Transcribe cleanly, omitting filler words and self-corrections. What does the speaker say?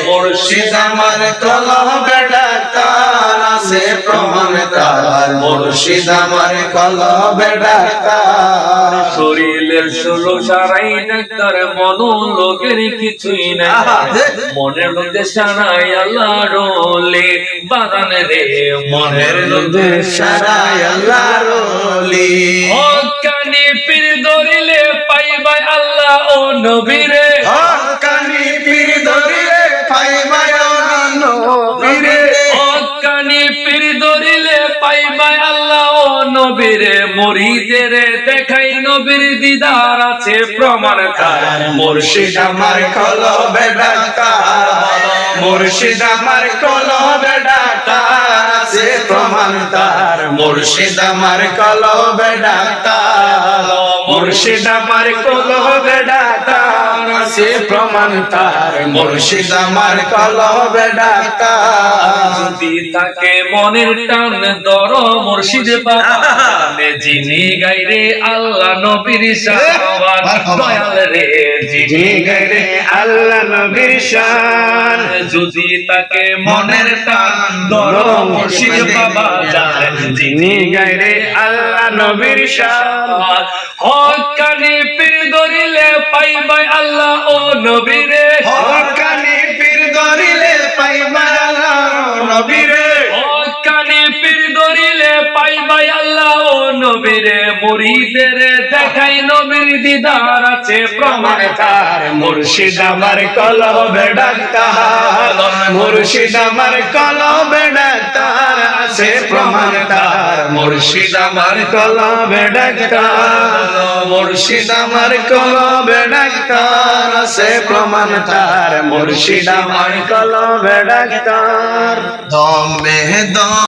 মুর্শিদ আমার কলবে ডাক্তার আছে প্রমাণ তার মুর্শিদ আমার কলবে ডাক্তার শরীরের ষোলো সারাই ডাক্তার মনোলোকের কিছুই না মনের মধ্যে সারাই আল্লাহ রোলে বাগান রে মনের মধ্যে সারাই আল্লাহর ওলি ও কানি পীর ধরিলে পাইবাই আল্লাহ ও নবীরে কানি পীর ধরিলে পাইবাই নবীরে ও কানি পীর ধরিলে পাইবাই আল্লাহ ও নবীরে মুরিদের দেখাই নবীর দিদার আছে প্রমাণ তার মুর্শিদ আমার কলবে ডাক্তার মুর্শিদ আমার কলবে ডাক্তার আছে প্রমাণ তার মুর্শিদ আমার কলবে ডাক্তার মুর্শিদ আমার কলবে ডাক্তার আছে প্রমাণ তার মুর্শিদ আমার কলবে ডাক্তার যদি তাকে মনের টান দর মুর্শিদ বাবা যিনি গাইরে আল্লাহ নবীর শান দয়াল রে যিনি গাইরে আল্লাহ নবীর শান যদি তাকে মনের টান দর মুর্শিদ বাবা জানেন যিনি গাইরে আল্লাহ নবীর শান হকানি পীর ধরিলে পাইবাই আল্লাহ ও নবীরে হকানি পীর ধরিলে পাইবা আল্লাহ নবীরে হকানি পীর ধরিলে পাইবাই আল্লাহ ও নবীরে মুরিদের দেখাই নবীর দিদার আছে প্রমাণ তার মুর্শিদ আমার কলবে ডাক্তার মুর্শিদ আমার কলবে ডাক্তার আছে প্রমাণ তার মুর্শিদ আমার কলবে ডাক্তার মুর্শিদ আমার কলবে ডাক্তার আছে প্রমাণ তার মুর্শিদ আমার কলবে ডাক্তার দমে দম